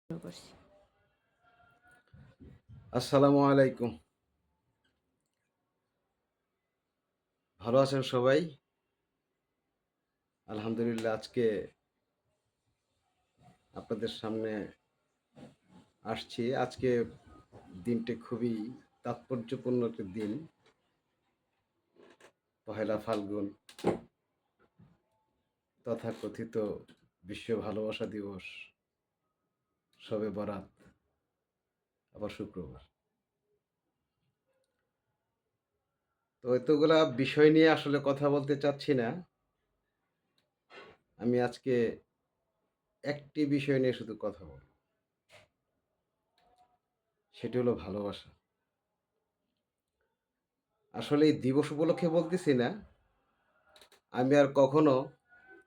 করছি। আসসালামু আলাইকুম। ভালো আছেন সবাই? আলহামদুলিল্লাহ আজকে আপনাদের সামনে আসছি। আজকে দিনটি খুবই তাৎপর্যপূর্ণ একটি দিন। পহেলা ফাল্গুন তথাকথিত বিশ্ব ভালোবাসা দিবস, শবে বরাত, আবার শুক্রবার। তো এতগুলা বিষয় নিয়ে আসলে কথা বলতে চাচ্ছি না। আমি আজকে একটি বিষয় নিয়ে শুধু কথা বলব। সেটি হলো ভালোবাসা। আসলে এই দিবস উপলক্ষে বলতেছি না। আমি আর কখনো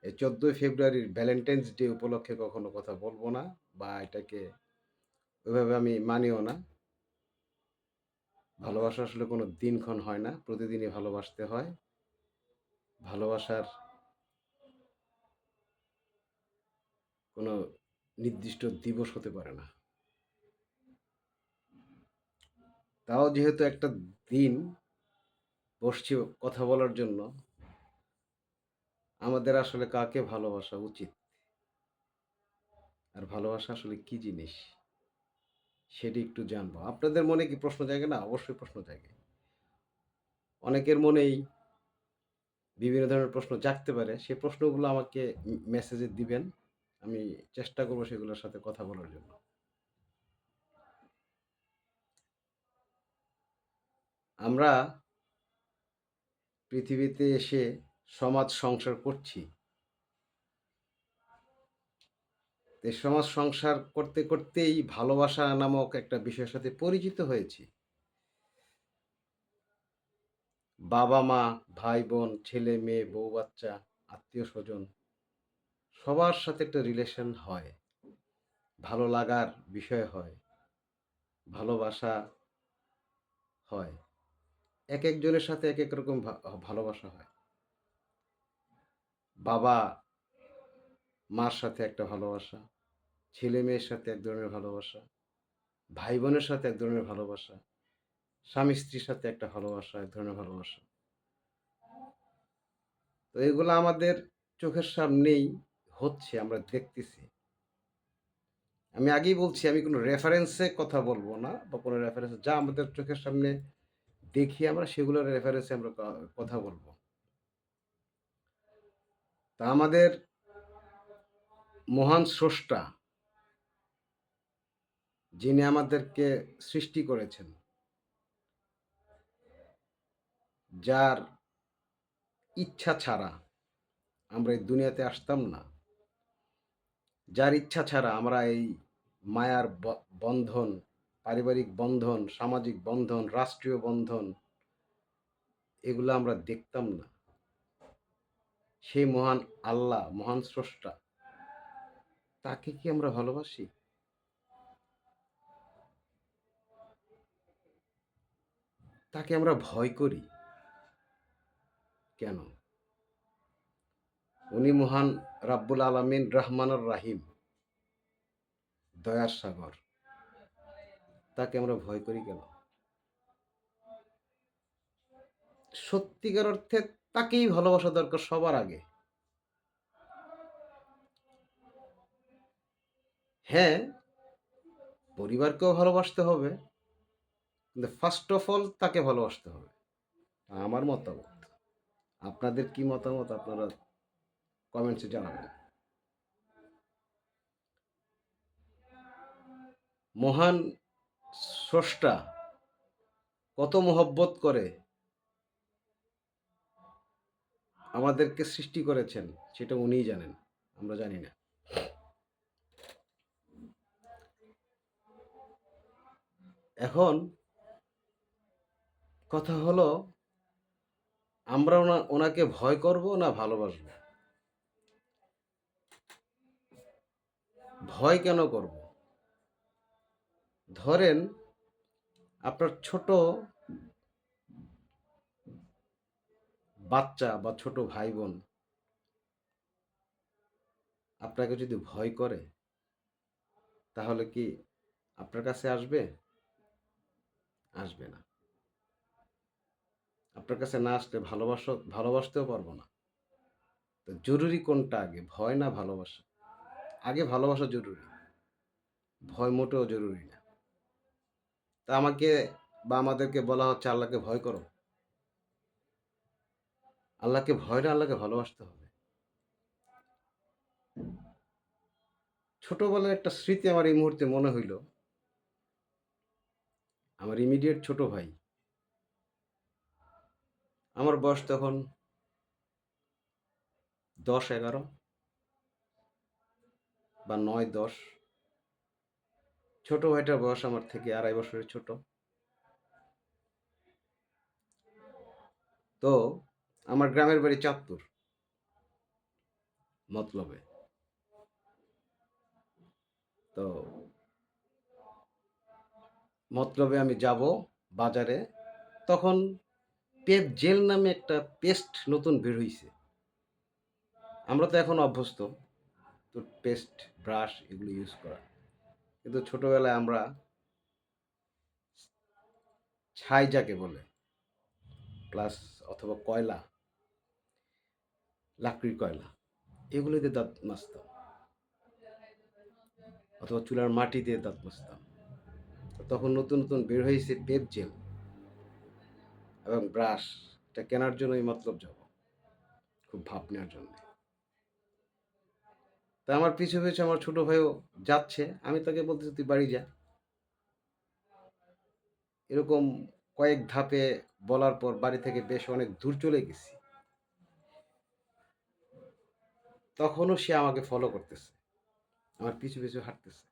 এই 14ই ফেব্রুয়ারির ভ্যালেন্টাইন্স ডে উপলক্ষে কখনো কথা বলব না বা এটাকে ওইভাবে আমি মানিও না। ভালোবাসা আসলে কোনো দিনক্ষণ হয় না। প্রতিদিনই ভালোবাসতে হয়। ভালোবাসার কোনো নির্দিষ্ট দিবস হতে পারে না। তাও যেহেতু একটা দিন বসছি কথা বলার জন্য, আমাদের আসলে কাকে ভালোবাসা উচিত? আর ভালোবাসা আসলে কি জিনিস? সেটি একটু জানবো। আপনাদের মনে কি প্রশ্ন জাগে না? অবশ্যই প্রশ্ন জাগে। অনেকের মনেই বিভিন্ন ধরনের প্রশ্ন জাগতে পারে। সেই প্রশ্নগুলো আমাকে মেসেজে দিবেন। আমি চেষ্টা করব সেগুলোর সাথে কথা বলার জন্য। আমরা পৃথিবীতে এসে সমাজ সংসার করছি। এই সমাজ সংসার করতে করতেই ভালোবাসা নামক একটা বিষয়ের সাথে পরিচিত হয়েছি। বাবা-মা, ভাই-বোন, ছেলে-মেয়ে, বউ-বাচ্চা, আত্মীয়স্বজন সবার সাথে একটা রিলেশন হয়। ভালো লাগার বিষয় হয়। ভালোবাসা হয়। একেকজনের সাথে একেক রকম ভালোবাসা হয়। বাবা মার সাথে একটা ভালোবাসা, ছেলে-মেয়ের সাথে এক ধরনের ভালোবাসা, ভাই-বোনের সাথে এক ধরনের ভালোবাসা, স্বামী-স্ত্রীর সাথে একটা ভালোবাসা, এক ধরনের ভালোবাসা। তো এগুলো আমাদের চোখের সামনেই হচ্ছে, আমরা দেখতেছি। আমি আগেই বলছি আমি কোনো রেফারেন্সে কথা বলবো না বা কোনো রেফারেন্স যা আমাদের চোখের সামনে দেখি আমরা সেগুলোর রেফারেন্সে আমরা কথা বলবো। তা আমাদের মহান স্রষ্টা যিনি আমাদেরকে সৃষ্টি করেছেন, যার ইচ্ছা ছাড়া আমরা এই দুনিয়াতে আসতাম না, যার ইচ্ছা ছাড়া আমরা এই মায়ার বন্ধন, পারিবারিক বন্ধন, সামাজিক বন্ধন, রাষ্ট্রীয় বন্ধন এগুলো আমরা দেখতাম না। সেই মহান আল্লাহ, মহান স্রষ্টা, তাকে কি আমরা ভালোবাসি? তাকে আমরা ভয় করি কেন? উনি মহান রাব্বুল আলামিন, রহমানুর রাহিম, দয়ার সাগর। তাকে আমরা ভয় করি কেন? সত্যিকার অর্থে তাকেই ভালোবাসা দরকার সবার আগে। হ্যাঁ, পরিবারকেও ভালোবাসতে হবে, কিন্তু ফার্স্ট অফ অল তাকে ভালোবাসতে হবে। আমার মতামত। আপনাদের কি মতামত আপনারা কমেন্টসে জানাবেন। মহান স্রষ্টা কত মহব্বত করে আমাদেরকে সৃষ্টি করেছেন সেটা উনিই জানেন, আমরা জানি না। এখন কথা হলো আমরা ওনাকে ভয় করব না ভালোবাসবো? ভয় কেন করব? ধরেন আপনার ছোট বাচ্চা বা ছোট ভাই বোন আপনাকে যদি ভয় করে, তাহলে কি আপনার কাছে আসবে? আসবে না। আপনার কাছে না আসলে ভালোবাসতেও পারবো না। তো জরুরি কোনটা আগে? ভয় না ভালোবাসা? আগে ভালোবাসা জরুরি। ভয় মোটেও জরুরি না। তা আমাকে বা আমাদেরকে বলা হচ্ছে আল্লাহকে ভয় করো। আল্লাহকে ভয় না, আল্লাহকে ভালোবাসতে হবে। ছোটবেলার একটা স্মৃতি আমার এই মুহূর্তে মনে হইল। আমার ইমিডিয়েট ছোট ভাই। আমার বয়স তখন ১০-১১ বা ৯-১০। ছোট ভাইটার বয়স আমার থেকে ২.৫ বছরের ছোট। তো আমার গ্রামের বাড়ি চাঁদপুর, মতলবে। তো মতলবে আমি যাব বাজারে। তখন পেপ জেল নামে একটা পেস্ট নতুন বের হইছে। আমরা তো এখন অভ্যস্ত টুথপেস্ট, ব্রাশ এগুলো ইউজ করা। কিন্তু ছোটবেলায় আমরা ছাই যাকে বলে প্লাস অথবা কয়লা, লাকড়ির কয়লা এগুলো দিয়ে দাঁত মাজতাম অথবা চুলার মাটি দিয়ে দাঁত মাজতাম। তো তখন নতুন নতুন বের হয়েছে পেপ জেল এবং ব্রাশ। এটা কেনার জন্যই মতলব যাব, খুব ভাব নেওয়ার জন্য। তা আমার পিছু পিছু আমার ছোট ভাইও যাচ্ছে, আমি তাকে বলতেছি তুই বাড়ি যা। এরকম কয়েক ধাপে বলার পর বাড়ি থেকে বেশ অনেক দূর চলে গেছি। তখনও সে আমাকে ফলো করতেছে, আমার পিছু পিছু হাঁটতেছে।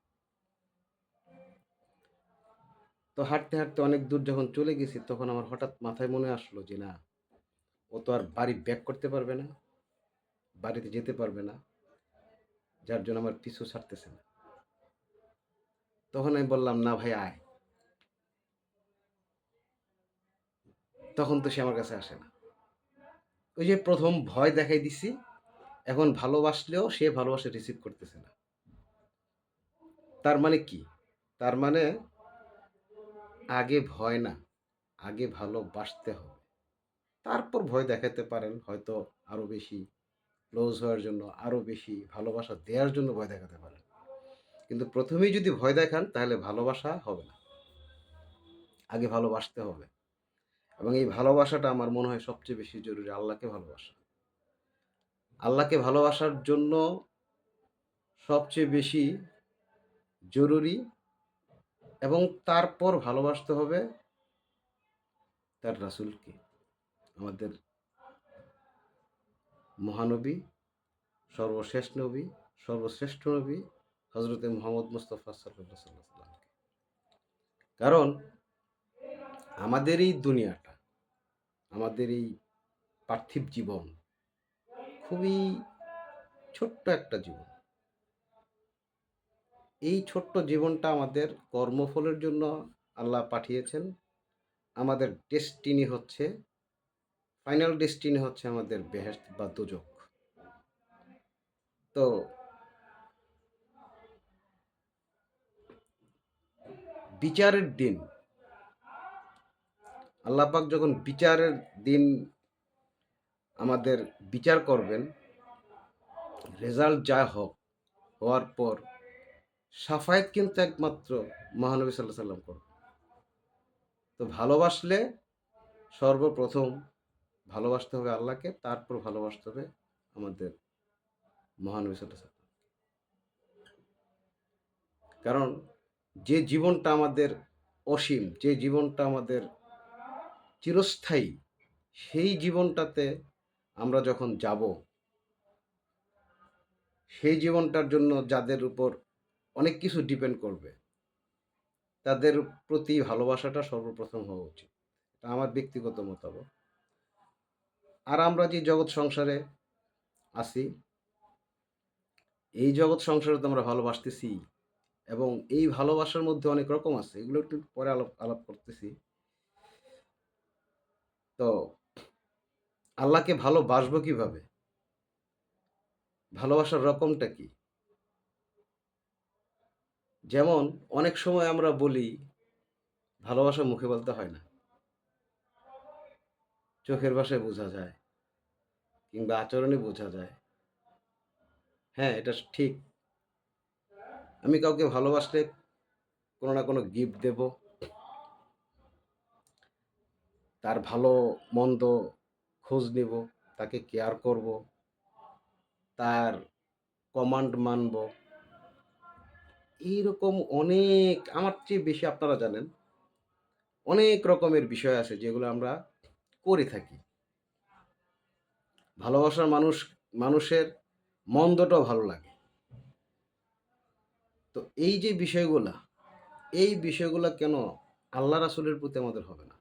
তো হাঁটতে হাঁটতে অনেক দূর যখন চলে গেছি তখন আমার হঠাৎ মাথায় মনে আসলো যে না, ও তো আর বাড়ি ব্যাক করতে পারবে না, বাড়িতে যেতে পারবে না, যার জন্য আমার পিছু ছাড়তেছে না। তখন আমি বললাম না ভাই আয়। তখন তো সে আমার কাছে আসে না। ওই যে প্রথম ভয় দেখাই দিছি, এখন ভালোবাসলেও সে ভালোবাসা রিসিভ করতেছে না। তার মানে কি? তার মানে আগে ভয় না, আগে ভালোবাসতে হবে। তারপর ভয় দেখাতে পারেন হয়তো আরো বেশি ক্লোজ হওয়ার জন্য, আরো বেশি ভালোবাসা দেওয়ার জন্য ভয় দেখাতে পারেন। কিন্তু প্রথমেই যদি ভয় দেখান তাহলে ভালোবাসা হবে না। আগে ভালোবাসতে হবে। এবং এই ভালোবাসাটা আমার মনে হয় সবচেয়ে বেশি জরুরি, আল্লাহকে ভালোবাসা। আল্লাহকে ভালোবাসার জন্য সবচেয়ে বেশি জরুরি এবং তারপর ভালোবাসতে হবে তার রাসূলকে, আমাদের মহানবী, সর্বশেষ নবী, সর্বশ্রেষ্ঠ নবী হযরতে মুহাম্মদ মুস্তাফা সাল্লাল্লাহু আলাইহি ওয়াসাল্লামকে। কারণ আমাদের এই দুনিয়াটা, আমাদের এই পার্থিব জীবন খুবই ছোট্ট একটা জীবন। এই ছোট্ট জীবনটা আমাদের কর্মফলের জন্য আল্লাহ পাঠিয়েছেন। আমাদের ডেস্টিনি হচ্ছে, ফাইনাল ডেস্টিনি হচ্ছে আমাদের বেহেশত বা দোজখ। তো বিচারের দিন, আল্লাহ পাক যখন বিচারের দিন আমাদের বিচার করবেন, রেজাল্ট যা হোক, হওয়ার পর সাফায়েত কিন্তু একমাত্র মহানবী সাল্লাল্লাহু আলাইহি সাল্লাম করবেন। তো ভালোবাসলে সর্বপ্রথম ভালোবাসতে হবে আল্লাহকে, তারপর ভালোবাসতে হবে আমাদের মহানবী সাল্লাল্লাহু আলাইহি সাল্লাম। কারণ যে জীবনটা আমাদের অসীম, যে জীবনটা আমাদের চিরস্থায়ী, সেই জীবনটাতে আমরা যখন যাব, সেই জীবনটার জন্য যাদের উপর অনেক কিছু ডিপেন্ড করবে, তাদের প্রতি ভালোবাসাটা সর্বপ্রথম হওয়া উচিত। এটা আমার ব্যক্তিগত মতামত। আর আমরা যে জগৎ সংসারে আছি, এই জগৎ সংসারে তো আমরা ভালোবাসতেছি এবং এই ভালোবাসার মধ্যে অনেক রকম আছে। এগুলো একটু পরে আলাপ আলাপ করতেছি। তো আল্লাহকে ভালোবাসবো কিভাবে? ভালোবাসার রকমটা কি? যেমন অনেক সময় আমরা বলি ভালোবাসা মুখে বলতে হয় না, চোখের ভাষায় বোঝা যায় কিংবা আচরণে বোঝা যায়। হ্যাঁ, এটা ঠিক। আমি কাউকে ভালোবাসলে কোনো না কোনো গিফট দেব, তার ভালো মন্দ খোঁজ নেব, তাকে কেয়ার করব, তার কমান্ড মানব। এইরকম অনেক, আমার চেয়ে বেশি আপনারা জানেন, অনেক রকমের বিষয় আছে যেগুলো আমরা করে থাকি। ভালোবাসার মানুষের মন্দটাও ভালো লাগে। তো এই যে বিষয়গুলা, এই বিষয়গুলা কেন আল্লাহ রাসূলের প্রতি আমাদের হবে না?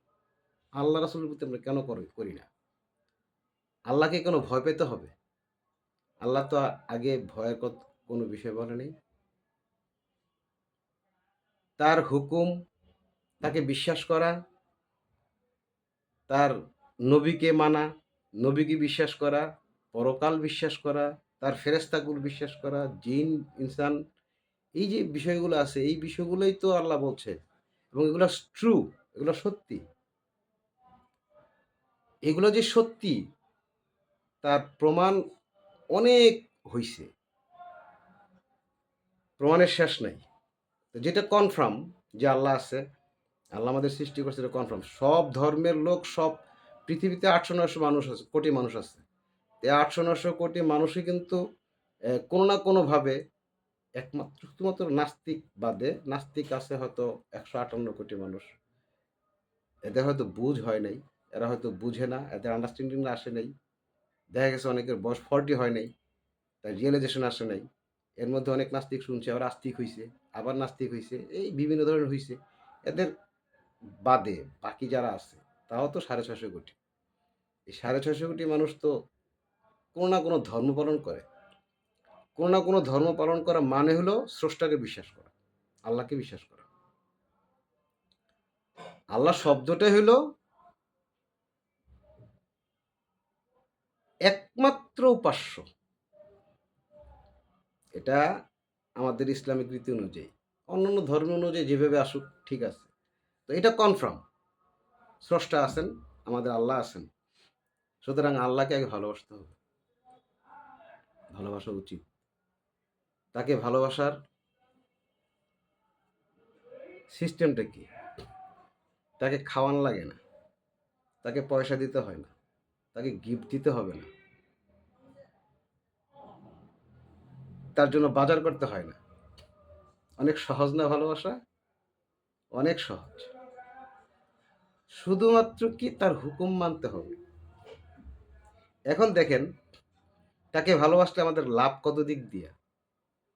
আল্লাহ রাসূলের প্রতি আমরা কেন করি না? আল্লাহকে কেন ভয় পেতে হবে? আল্লাহ তো আগে ভয়ের কোনো বিষয় বলে নাই। তার হুকুম, তাকে বিশ্বাস করা, তার নবীকে মানা, নবীকে বিশ্বাস করা, পরকাল বিশ্বাস করা, তার ফেরেশতাকুল বিশ্বাস করা, জিন, ইনসান, এই যে বিষয়গুলো আছে, এই বিষয়গুলোই তো আল্লাহ বলছে এবং এগুলো ট্রু, এগুলো সত্যি। এগুলো যে সত্যি তার প্রমাণ অনেক হইছে। প্রমাণের শেষ নাই। তো যেটা কনফার্ম যে আল্লাহ আছে, আল্লাহ আমাদের সৃষ্টি করছে, এটা কনফার্ম। সব ধর্মের লোক, সব পৃথিবীতে ৮০০-৯০০ মানুষ আছে, কোটি মানুষ আছে। এই ৮০০-৯০০ কোটি মানুষই কিন্তু কোনো না কোনোভাবে, একমাত্র শুধুমাত্র নাস্তিক বাদে, নাস্তিক আছে হয়তো ১৫৮ কোটি মানুষ। এদের হয়তো বুঝ হয় নাই, এরা হয়তো বুঝে না, এদের আন্ডারস্ট্যান্ডিং আসে নাই। দেখা গেছে অনেকের বয়স 40 হয় নাই, তাই রিয়েলাইজেশন আসে নাই। এর মধ্যে অনেক নাস্তিক শুনছে, আবার আস্তিক হইছে, আবার নাস্তিক হইছে, এই বিভিন্ন ধরনের হইছে। এদের বাদে বাকি যারা আছে তাও তো ৬৫০ কোটি। এই ৬৫০ কোটি মানুষ তো কোনো না কোনো ধর্ম পালন করে। কোনো না কোনো ধর্ম পালন করা মানে হলো স্রষ্টাকে বিশ্বাস করা, আল্লাহকে বিশ্বাস করা। আল্লাহ শব্দটাই হইল একমাত্র উপাস্য। এটা আমাদের ইসলামিক রীতি অনুযায়ী। অন্যান্য ধর্ম অনুযায়ী যেভাবে আসুক ঠিক আছে। তো এটা কনফার্ম। স্রষ্টা আছেন, আমাদের আল্লাহ আছেন। সুতরাং আল্লাহকে আগে ভালোবাসতে হবে। ভালোবাসা উচিত। তাকে ভালোবাসার সিস্টেমটা কি? তাকে খাওয়ান লাগে না, তাকে পয়সা দিতে হয় না, তাকে গিফট দিতে হবে না, তার জন্য বাজার করতে হয় না। অনেক সহজ না ভালোবাসা? অনেক সহজ। শুধুমাত্র কি তার হুকুম মানতে হবে। এখন দেখেন, তাকে ভালোবাসলে আমাদের লাভ কত দিক দিয়ে?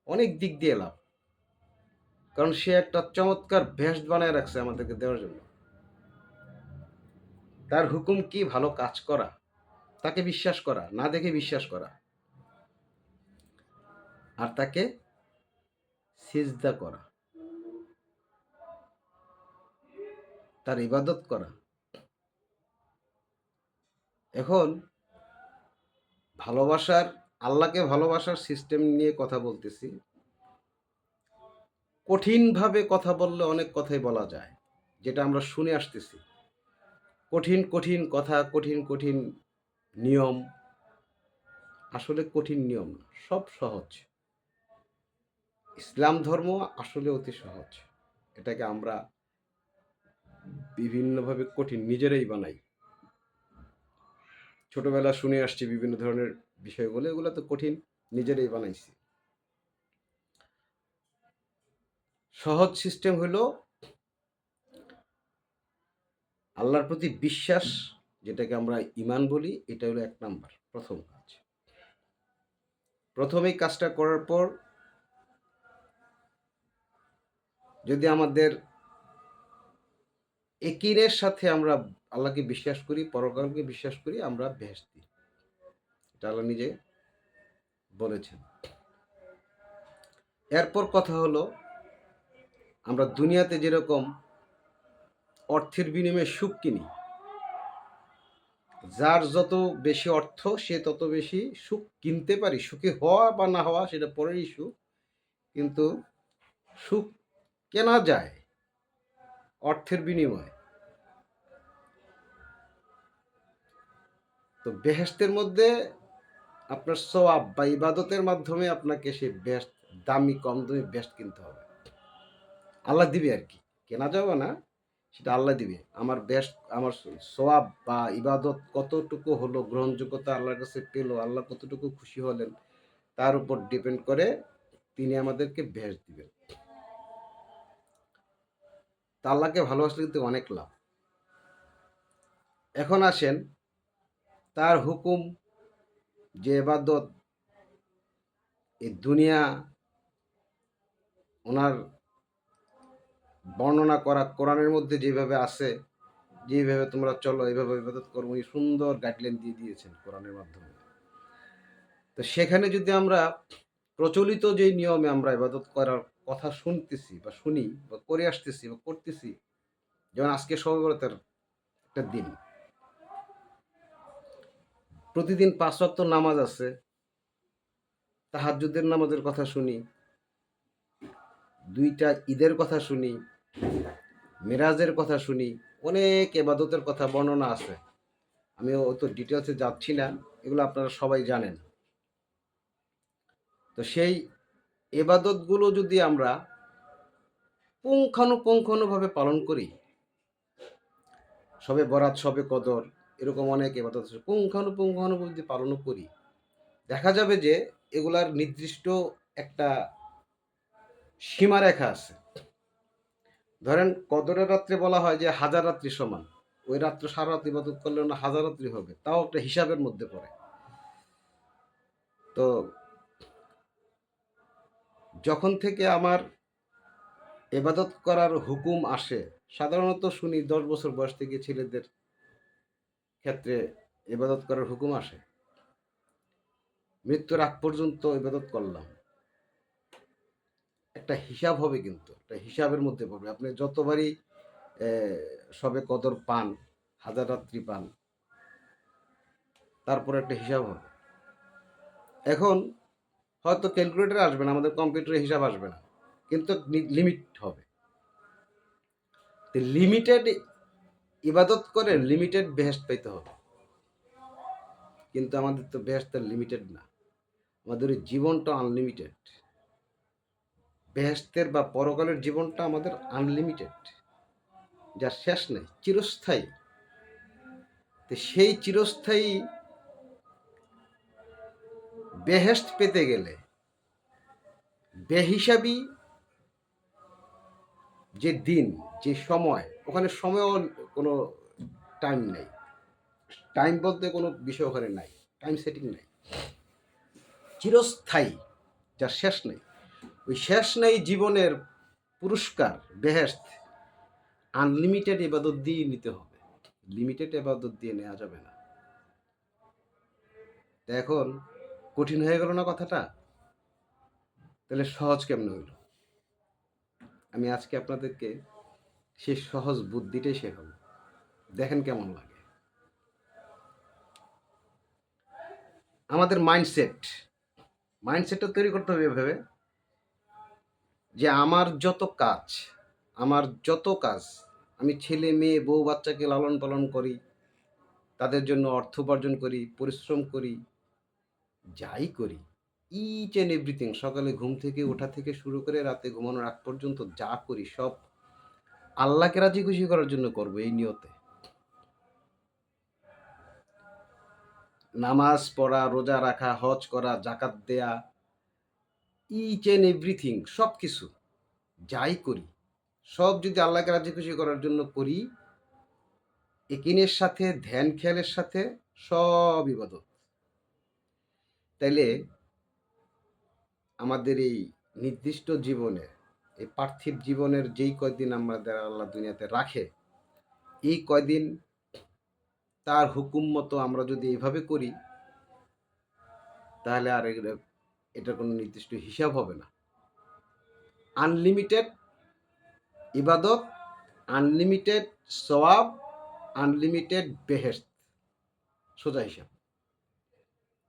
অনেক দিক দিয়ে লাভ। কারণ সে একটা চমৎকার ভেস্ট বানায় রাখছে আমাদেরকে দেওয়ার জন্য। তার হুকুম কি? ভালো কাজ করা, তাকে বিশ্বাস করা, না দেখে বিশ্বাস করা, আর তাকে সিজদা করা, তার ইবাদত করা। এখন ভালোবাসার, আল্লাহকে ভালোবাসার সিস্টেম নিয়ে কথা বলতেছি। কঠিনভাবে কথা বললে অনেক কথাই বলা যায়, যেটা আমরা শুনে আসতেছি। কঠিন কঠিন কথা, কঠিন কঠিন নিয়ম, আসলে কঠিন নিয়ম না, সব সহজ। ইসলাম ধর্ম আসলে অতি সহজ। এটাকে আমরা বিভিন্নভাবে কঠিন নিজেরাই বানাই। ছোটবেলা শুনে আসছি বিভিন্ন ধরনের বিষয়গুলো, এগুলো তো কঠিন নিজেরাই বানাইছি। সহজ সিস্টেম হলো আল্লাহর প্রতি বিশ্বাস, যেটাকে আমরা ঈমান বলি, এটা হলো ১ নাম্বার, প্রথম কাজ। প্রথম এই কাজটা করার পর যদি আমাদের একিনের সাথে আমরা আল্লাহকে বিশ্বাস করি, পরকালকে বিশ্বাস করি, আমরা বেহেশতি। এটা আল্লাহ নিজে বলেছেন। এরপর কথা হলো, আমরা দুনিয়াতে যেরকম অর্থের বিনিময়ে সুখ কিনি, যার যত বেশি অর্থ সে তত বেশি সুখ কিনতে পারি। সুখী হওয়া বা না হওয়া সেটা পরের ইস্যু। কিন্তু সুখ কেনা যায় অর্থের বিনিময়ে। তো বেহেশতের মধ্যে আপনার সওয়াব বা ইবাদতের মাধ্যমে আপনাকে সেই বেহেশত দামি কম দামি বেহেশত কিনতে হবে। আল্লাহ দিবে আরকি। কেনা যাবে না, সেটা আল্লাহ দিবে। আমার বেহেশত আমার সওয়াব বা ইবাদত কতটুকু হলো, গ্রহণযোগ্যতা আল্লাহর কাছে পেল, আল্লাহ কতটুকু খুশি হলেন, তার উপর ডিপেন্ড করে তিনি আমাদেরকে বেহেশত দিবেন। তা আল্লাহকে ভালোবাসলে কিন্তু অনেক লাভ। এখন আসেন তার হুকুম যে ইবাদত এই দুনিয়া ওনার বর্ণনা করা কোরআনের মধ্যে যেভাবে আছে, যেভাবে তোমরা চলো এইভাবে ইবাদত করো, উনি সুন্দর গাইডলাইন দিয়ে দিয়েছেন কোরআনের মাধ্যমে। তো সেখানে যদি আমরা প্রচলিত যে নিয়মে আমরা ইবাদত করার কথা শুনতেছি বা শুনি বা করে আসতেছি বা করতেছি, যেমন আজকে শবে বরাতের একটা দিন, প্রতিদিন ৫ ওয়াক্ত নামাজ আছে, তাহাজ্জুদের নামাজের কথা শুনি, ২টা ঈদের কথা শুনি, মেরাজের কথা শুনি, অনেক ইবাদতের কথা বর্ণনা আছে। আমি অত ডিটেলসে যাচ্ছি না, এগুলো আপনারা সবাই জানেন। তো সেই এবাদতগুলো যদি আমরা পুঙ্খানুপুঙ্খানুভাবে পালন করি, শবে বরাত, শবে কদর, এরকম অনেক ইবাদত আছে, পুঙ্খানুপুঙ্খানুভাবে যদি পালনও করি, দেখা যাবে যে এগুলার নির্দিষ্ট একটা সীমারেখা আছে। ধরেন কদরের রাত্রে বলা হয় যে ১০০০ রাত্রি সমান। ওই রাত্রে সারা রাত ইবাদত করলে না ১০০০ রাত্রি হবে, তাও একটা হিসাবের মধ্যে পড়ে। তো যখন থেকে আমার ইবাদত করার হুকুম আসে, সাধারণত শুনি ১০ বছর বয়স থেকে ছেলেদের ক্ষেত্রে ইবাদত করার হুকুম আসে। মৃত্যুর আগ পর্যন্ত ইবাদত করলাম। একটা হিসাব হবে কিন্তু, একটা হিসাবের মধ্যে পড়বে। আপনি যতবারই এ শবে কদর পান, ১০০০ রাত্রি পান, তারপরে একটা হিসাব হবে। এখন হয়তো ক্যালকুলেটরে আসবে না, আমাদের কম্পিউটারে হিসাব আসবে না। কিন্তু লিমিট হবে। তো লিমিটেড ইবাদত করে লিমিটেড বেহেশত পাইতে হবে। কিন্তু আমাদের তো বেহেশত লিমিটেড না। আমাদের ওই জীবনটা আনলিমিটেড। বেহেশতের বা পরকালের জীবনটা আমাদের আনলিমিটেড, যার শেষ নেই, চিরস্থায়ী। তো সেই চিরস্থায়ী বেহেশত পেতে গেলে বেহিসাবি যে দিন, যে সময়, ওখানে সময়ও কোনো টাইম নেই। টাইম বলতে কোনো বিষয় ওখানে নাই, টাইম সেটিং নাই, চিরস্থায়ী, যার শেষ নেই। ওই শেষ নেই জীবনের পুরস্কার বেহেশত আনলিমিটেড ইবাদত দিয়ে নিতে হবে, লিমিটেড ইবাদত দিয়ে নেওয়া যাবে না। এখন কঠিন হয়ে গেল না কথাটা? তাহলে সহজ কেমনে হইল? আমি আজকে আপনাদেরকে সেই সহজ বুদ্ধিটাই শেখাবো, দেখেন কেমন লাগে। আমাদের মাইন্ডসেটটা তৈরি করতে হবে এভাবে যে আমার যত কাজ, আমি ছেলে মেয়ে বউ বাচ্চাকে লালন পালন করি, তাদের জন্য অর্থ উপার্জন করি, পরিশ্রম করি, যাই করি, ইচ অ্যান্ড এভরিথিং, সকালে ঘুম থেকে ওঠা থেকে শুরু করে রাতে ঘুমানোর আগ পর্যন্ত যা করি সব আল্লাহকে রাজি খুশি করার জন্য করব, এই নিয়তে। নামাজ পড়া, রোজা রাখা, হজ করা, জাকাত দেয়া, ইচ অ্যান্ড এভরিথিং, সব কিছু যাই করি সব যদি আল্লাহকে রাজি খুশি করার জন্য করি, একিনের সাথে, ধ্যান খেয়ালের সাথে, সব ইবাদত। তাইলে আমাদের এই নির্দিষ্ট জীবনে, এই পার্থিব জীবনের যেই কয়দিন আমাদের আল্লাহ দুনিয়াতে রাখে, এই কয়দিন তার হুকুম মতো আমরা যদি এইভাবে করি, তাহলে আর এটার কোনো নির্দিষ্ট হিসাব হবে না। আনলিমিটেড ইবাদত, আনলিমিটেড সওয়াব, আনলিমিটেড বেহেশত, সোজা হিসাব।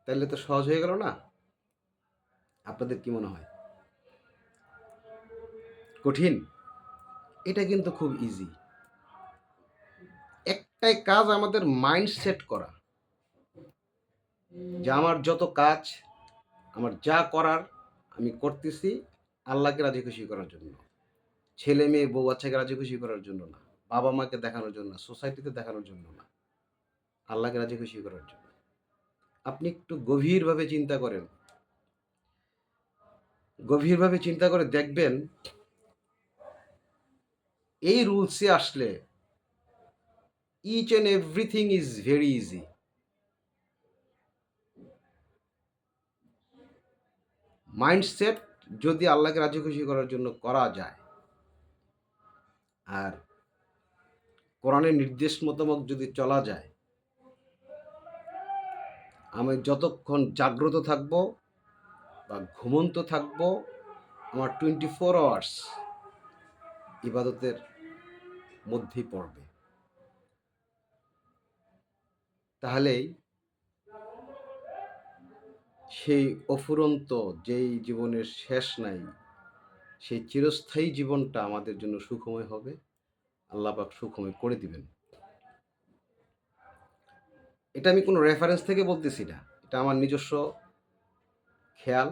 তাহলে তো সহজ হয়ে গেল না? আপনাদের কি মনে হয় কঠিন? এটা কিন্তু খুব ইজি। একটাই কাজ আমাদের মাইন্ড সেট করা যে আমার যত কাজ, আমার যা করার আমি করতেছি আল্লাহকে রাজি খুশি করার জন্য। ছেলে মেয়ে বউ বাচ্চাকে রাজি খুশি করার জন্য না, বাবা মাকে দেখানোর জন্য, সোসাইটিতে দেখানোর জন্য না, আল্লাহকে রাজি খুশি করার জন্য। আপনি একটু গভীরভাবে চিন্তা করেন, গভীরভাবে চিন্তা করে দেখবেন এই রুলসে আসলে each and everything is very easy. Mindset যদি আল্লাহকে রাজি খুশি করার জন্য করা যায় আর কোরআনের নির্দেশ মোতাবেক যদি চলা যায়, আমি যতক্ষণ জাগ্রত থাকবো বা ঘুমন্ত থাকবো, আমার 24 আওয়ার্স ইবাদতের মধ্যেই পড়বে। তাহলেই সেই অফুরন্ত যেই জীবনের শেষ নাই, সেই চিরস্থায়ী জীবনটা আমাদের জন্য সুখময় হবে। আল্লাহ পাক সুখময় করে দিবেন। এটা আমি কোনো রেফারেন্স থেকে বলতেছি না, এটা আমার নিজস্ব খেয়াল,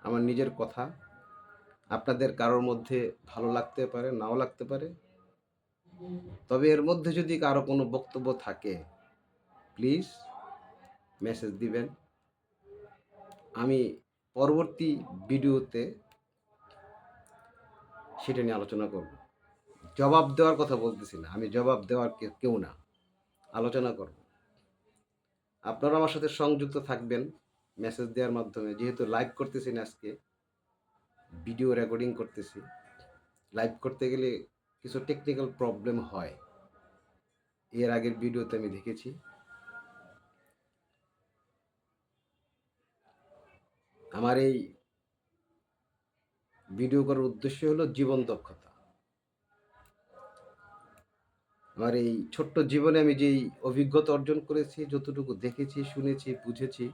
আমার নিজের কথা। আপনাদের কারোর মধ্যে ভালো লাগতে পারে, নাও লাগতে পারে। তবে এর মধ্যে যদি কারো কোনো বক্তব্য থাকে প্লিজ মেসেজ দিবেন। আমি পরবর্তী ভিডিওতে সেটা নিয়ে আলোচনা করব। জবাব দেওয়ার কথা বলতেছি না, আমি জবাব দেওয়ার কেউ না, আলোচনা করব। আপনারা আমার সাথে সংযুক্ত থাকবেন মেসেজ দেওয়ার মাধ্যমে। যেহেতু লাইভ করতেছি না, আজকে ভিডিও রেকর্ডিং করতেছি। লাইভ করতে গেলে কিছু টেকনিক্যাল প্রবলেম হয়, এর আগের ভিডিওতে আমি দেখেছি। আমার এই ভিডিও করার উদ্দেশ্য হলো জীবন দক্ষতা। আমার এই ছোট্ট জীবনে আমি যেই অভিজ্ঞতা অর্জন করেছি, যতটুকু দেখেছি, শুনেছি, বুঝেছি,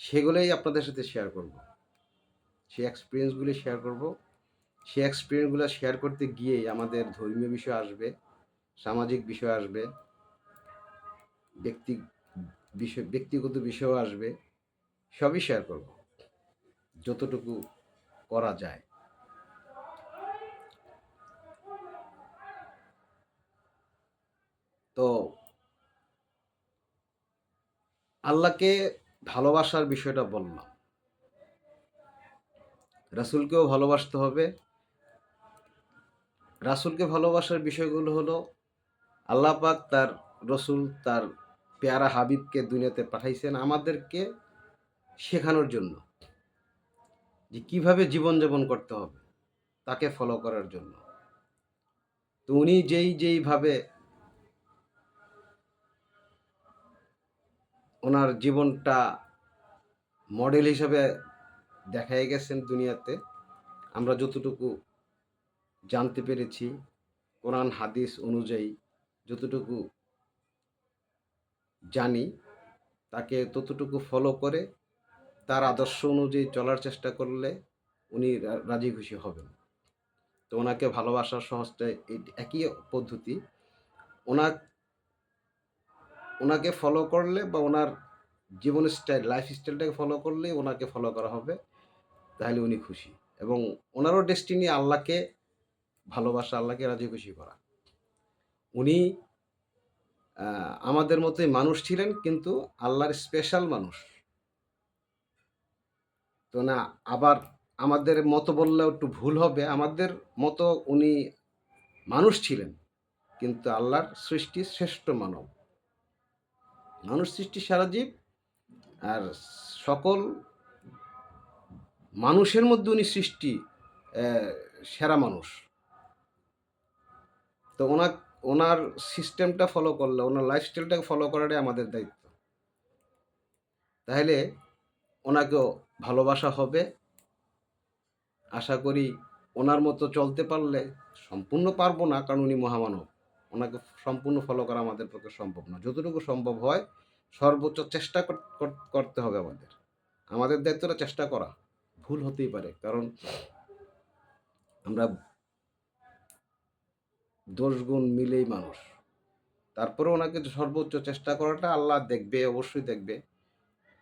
সেগুলোই আপনাদের সাথে শেয়ার করব। সেই এক্সপিরিয়েন্সগুলি শেয়ার করব। সেই এক্সপিরিয়েন্সগুলো শেয়ার করতে গিয়েই আমাদের ধর্মীয় বিষয় আসবে, সামাজিক বিষয় আসবে, ব্যক্তিগত বিষয়ও আসবে। সবই শেয়ার করব যতটুকু করা যায়। তো আল্লাহকে ভালোবাসার বিষয়টা বললাম, রাসূলকেও ভালোবাসতে হবে। রাসূলকে ভালোবাসার বিষয়গুলো হলো আল্লাহ পাক তার রসুল, তার পেয়ারা হাবিবকে দুনিয়াতে পাঠাইছেন আমাদেরকে শেখানোর জন্য যে কিভাবে জীবনযাপন করতে হবে, তাকে ফলো করার জন্য। তো উনি যেইভাবে ওনার জীবনটা মডেল হিসাবে দেখাই গেছেন দুনিয়াতে, আমরা যতটুকু জানতে পেরেছি কোরআন হাদিস অনুযায়ী, যতটুকু জানি, তাকে ততটুকু ফলো করে তার আদর্শ অনুযায়ী চলার চেষ্টা করলে উনি রাজি খুশি হবেন। তো ওনাকে ভালোবাসার সহজটা একই পদ্ধতি। ওনার ওনাকে ফলো করলে বা ওনার জীবন স্টাইল, লাইফ স্টাইলটাকে ফলো করলেই ওনাকে ফলো করা হবে, তাহলে উনি খুশি। এবং ওনারও ডেস্টিনি আল্লাহকে ভালোবাসা, আল্লাহকে রাজি খুশি করা। উনি আমাদের মতোই মানুষ ছিলেন, কিন্তু আল্লাহর স্পেশাল মানুষ। তো না, আবার আমাদের মতো বললেও একটু ভুল হবে, আমাদের মতো উনি মানুষ ছিলেন, কিন্তু আল্লাহর সৃষ্টি শ্রেষ্ঠ মানব। মানুষ সৃষ্টি সারা জীব, আর সকল মানুষের মধ্যে উনি সৃষ্টি সেরা মানুষ। তো ওনার সিস্টেমটা ফলো করলে, ওনার লাইফস্টাইলটাকে ফলো করাটাই আমাদের দায়িত্ব। তাহলে ওনাকেও ভালোবাসা হবে। আশা করি ওনার মতো চলতে পারলে, সম্পূর্ণ পারবো না কারণ উনি মহামানব, ওনাকে সম্পূর্ণ ফলো করা আমাদের পক্ষে সম্ভব না। যতটুকু সম্ভব হয় সর্বোচ্চ চেষ্টা করতে হবে আমাদের। আমাদের দায়িত্বটা চেষ্টা করা, ভুল হতেই পারে, কারণ আমরা দোষ গুণ মিলেই মানুষ। তারপরে ওনাকে সর্বোচ্চ চেষ্টা করাটা আল্লাহ দেখবে, অবশ্যই দেখবে।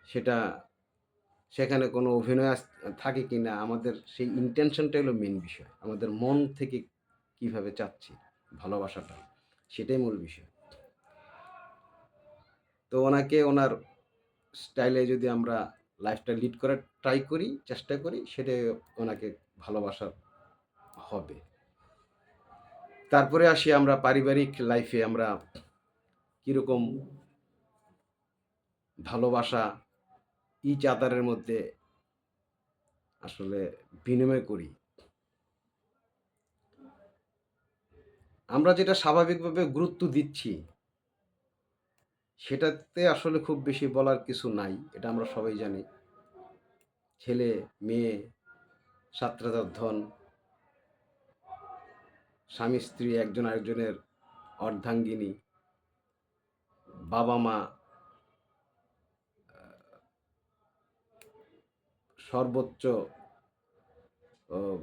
সেটা সেখানে কোনো অভিনয় থাকে কিনা, আমাদের সেই ইনটেনশনটাই হলো মেইন বিষয়। আমাদের মন থেকে কিভাবে চাচ্ছি ভালোবাসাটা, সেটাই মূল বিষয়। তো ওনাকে ওনার স্টাইলে যদি আমরা লাইফটা লিড করার ট্রাই করি, চেষ্টা করি, সেটাই ওনাকে ভালোবাসা হবে। তারপরে আসি আমরা পারিবারিক লাইফে আমরা কিরকম ভালোবাসা ইচ আদারের মধ্যে আসলে বিনিময় করি। আমরা যেটা স্বাভাবিকভাবে গুরুত্ব দিচ্ছি, সেটাতে আসলে খুব বেশি বলার কিছু নাই। এটা আমরা সবাই জানি। ছেলে, মেয়ে, সাত্রাজাত ধন, স্বামী স্ত্রী একজন আরেকজনের অর্ধাঙ্গিনী, বাবা-মা সর্বোচ্চ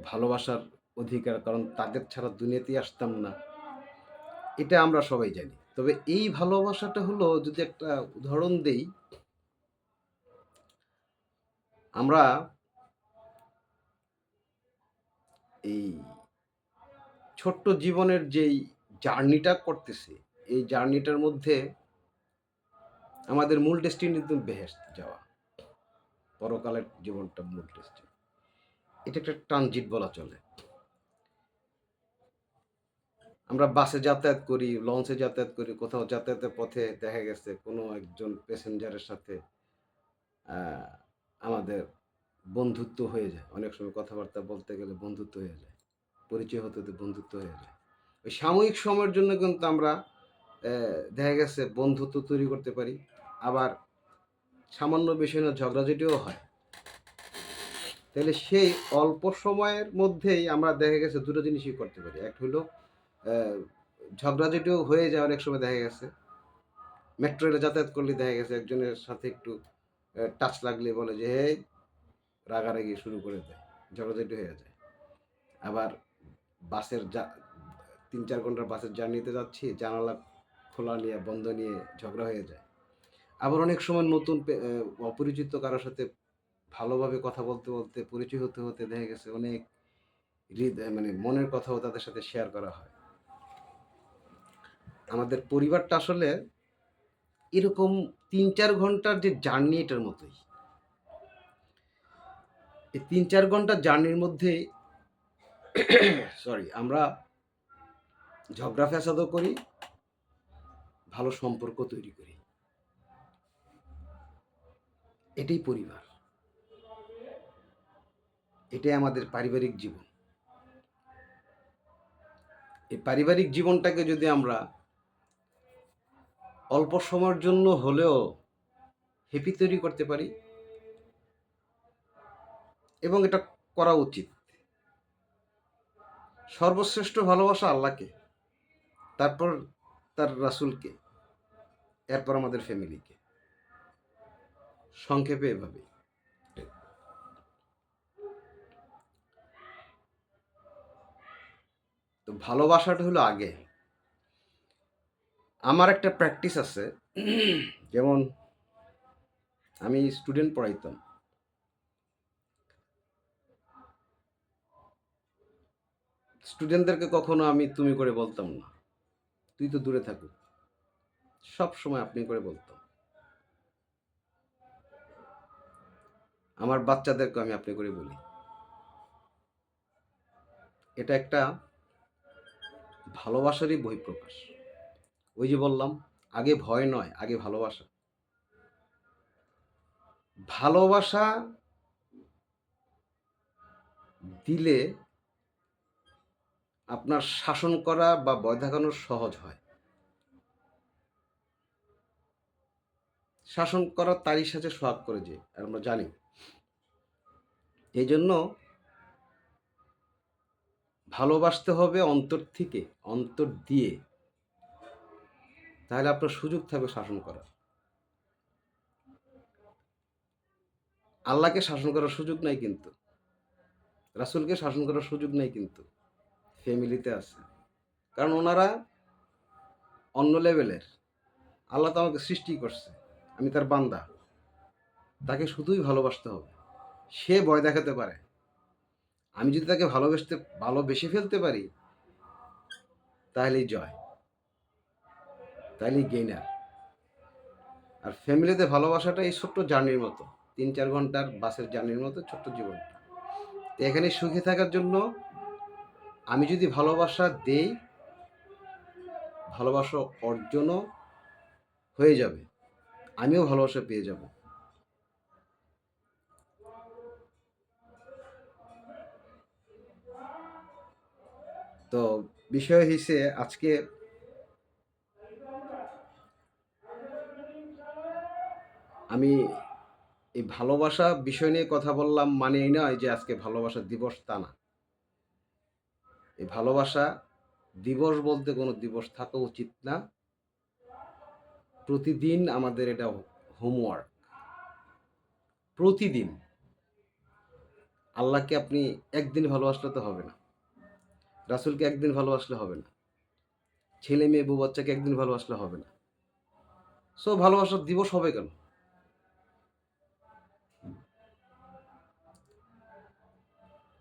ভালোবাসার অধিকার, কারণ তাদের ছাড়া দুনিয়াতেই আসতাম না। এটা আমরা সবাই জানি। তবে এই ভালোবাসাটা হলো, যদি একটা উদাহরণ দেই, আমরা এই ছোট্ট জীবনের যেই জার্নিটা করতেছি, এই জার্নিটার মধ্যে আমাদের মূল ডেস্টিনি কিন্তু বেহেশত যাওয়া। পরকালের জীবনটা মূল ডেস্টিনি। এটা একটা ট্রানজিট বলা চলে। আমরা বাসে যাতায়াত করি, লঞ্চে যাতায়াত করি, কোথাও যাতায়াতের পথে দেখা গেছে কোনো একজন প্যাসেঞ্জারের সাথে আমাদের বন্ধুত্ব হয়ে যায়। অনেক সময় কথাবার্তা বলতে গেলে বন্ধুত্ব হয়ে যায়। পরিচয় হতে, হতে বন্ধুত্ব হয়ে যায়। ওই সাময়িক সময়ের জন্য কিন্তু আমরা দেখা গেছে বন্ধুত্ব তৈরি করতে পারি। আবার সামান্য বিষয় নিয়ে ঝগড়াঝাটিও হয়। তাহলে সেই অল্প সময়ের মধ্যেই আমরা দেখা গেছে দুটো জিনিসই করতে পারি। একটা হলো ঝগড়াঝাটিও হয়ে যায় অনেক সময়, দেখা গেছে মেট্রো রেলে যাতায়াত করলে দেখা গেছে একজনের সাথে একটু টাচ লাগলে বলে যে, "হেই!" রাগারাগি শুরু করে দেয়। ঝগড়াঝাটি হয়ে যায়। আবার বাসের ৩-৪ ঘন্টার বাসের জার্নিতে যাচ্ছি, জানালা খোলা নিয়ে বন্ধ নিয়ে ঝগড়া হয়ে যায়। আবার অনেক সময় নতুন অপরিচিত কারো সাথে ভালোভাবে কথা বলতে, বলতে পরিচয় হতে, হতে দেখা গেছে অনেক মানে মনের কথাও তাদের সাথে শেয়ার করা হয়। আমাদের পরিবারটা আসলে এরকম ৩-৪ ঘন্টার যে জার্নি, এটার মতোই। এই ৩-৪ ঘন্টার জার্নির মধ্যেই আমরা ঝগড়া ফ্যাসাদও করি, ভালো সম্পর্ক তৈরি করি। এটাই পরিবার। এটাই আমাদের পারিবারিক জীবন। এই পারিবারিক জীবনটাকে যদি আমরা অল্প সময়ের জন্য হলেও হ্যাপি তৈরি করতে পারি, এবং এটা করা উচিত। সর্বশ্রেষ্ঠ ভালোবাসা আল্লাহকে, তারপর তার রাসূলকে, এরপর আমাদের ফ্যামিলিকে। সংক্ষেপে এভাবে। তো ভালোবাসাটা হলো আগে। আমার একটা প্র্যাকটিস আছে, যেমন আমি স্টুডেন্ট পড়াইতাম। স্টুডেন্টদেরকে কখনো আমি তুমি করে বলতাম না। তুই তো দূরে থাকুক। সব সময় আপনি করে বলতাম। আমার বাচ্চাদেরকে আমি আপনি করে বলি। এটা একটা ভালোবাসারই বহিঃপ্রকাশ। ওই যে বললাম, আগে ভয় নয়, আগে ভালোবাসা। ভালোবাসা দিলে আপনার শাসন করা বা ভয় দেখানো সহজ হয়। শাসন করা তারই সাথে সোহাগ করে যে, আমরা জানি। এই জন্য ভালোবাসতে হবে অন্তর থেকে, অন্তর দিয়ে। তাহলে আপনার সুযোগ থাকবে শাসন করার। আল্লাহকে শাসন করার সুযোগ নাই কিন্তু। রাসূলকে শাসন করার সুযোগ নেই কিন্তু। ফ্যামিলিতে আছে। কারণ ওনারা অন্য লেভেলের। আল্লাহ তো আমাকে সৃষ্টি করছে। আমি তার বান্দা। তাকে শুধুই ভালোবাসতে হবে। সে ভয় দেখাতে পারে। আমি যদি তাকে ভালোবেসে ফেলতে পারি, তাহলেই জয়। তাহলেই গেইনার। আর ফ্যামিলিতে ভালোবাসাটা এই ছোট্ট জার্নির মতো। ৩-৪ ঘন্টার বাসের জার্নির মতো ছোট্ট জীবনটা। তো এখানে সুখী থাকার জন্য আমি যদি ভালোবাসা দেই, ভালোবাসা অর্জনও হয়ে যাবে। আমিও ভালোবাসা পেয়ে যাব। তো বিষয় হইছে আজকে আমি এই ভালোবাসা বিষয় নিয়ে কথা বললাম মানে এই নয় যে আজকে ভালোবাসা দিবস তা না। এই ভালোবাসা দিবস বলতে কোনো দিবস থাকা উচিত না। প্রতিদিন আমাদের এটা হোমওয়ার্ক। প্রতিদিন। আল্লাহকে আপনি একদিন ভালোবাসলে তো হবে না। রাসূলকে একদিন ভালোবাসলে হবে না। ছেলে মেয়ে বউ বাচ্চাকে একদিন ভালোবাসলে হবে না। সো ভালোবাসার দিবস হবে কেন?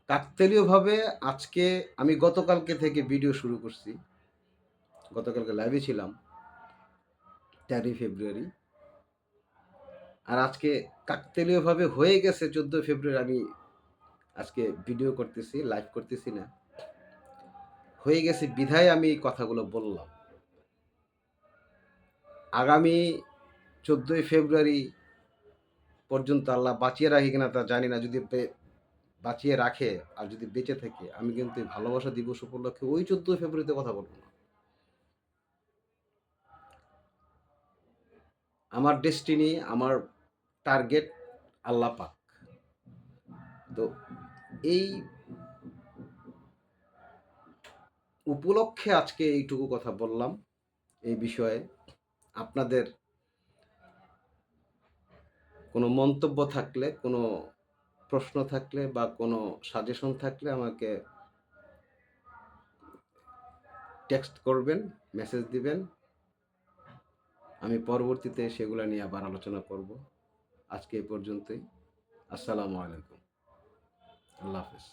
কাকতালীয়ভাবে আজকে আমি গতকালকে থেকে ভিডিও শুরু করছি। গতকালকে লাইভে ছিলাম ১৩ ফেব্রুয়ারি। আর আজকে কাকতালীয়ভাবে হয়ে গেছে ১৪ ফেব্রুয়ারি আমি আজকে ভিডিও করতেছি, লাইভ করতেছি না। হয়ে গেছে বিধায় আমি এই কথাগুলো বললাম। আগামী ১৪ই ফেব্রুয়ারি পর্যন্ত আল্লাহ বাঁচিয়ে রাখে কিনা তা জানি না। যদি বাঁচিয়ে রাখে আর যদি বেঁচে থাকে আমি কিন্তু এই ভালোবাসা দিবস উপলক্ষে ওই ১৪ ফেব্রুয়ারিতে কথা বলব না। আমার ডেস্টিনি, আমার টার্গেট আল্লাহ পাক। তো এই উপলক্ষে আজকে এইটুকু কথা বললাম এই বিষয়ে। আপনাদের কোনো মন্তব্য থাকলে, কোনো প্রশ্ন থাকলে বা কোনো সাজেশন থাকলে আমাকে টেক্সট করবেন, মেসেজ দিবেন। আমি পরবর্তীতে সেগুলো নিয়ে আবার আলোচনা করব। আজকে এই পর্যন্তই। আসসালামু আলাইকুম। আল্লাহ হাফেজ।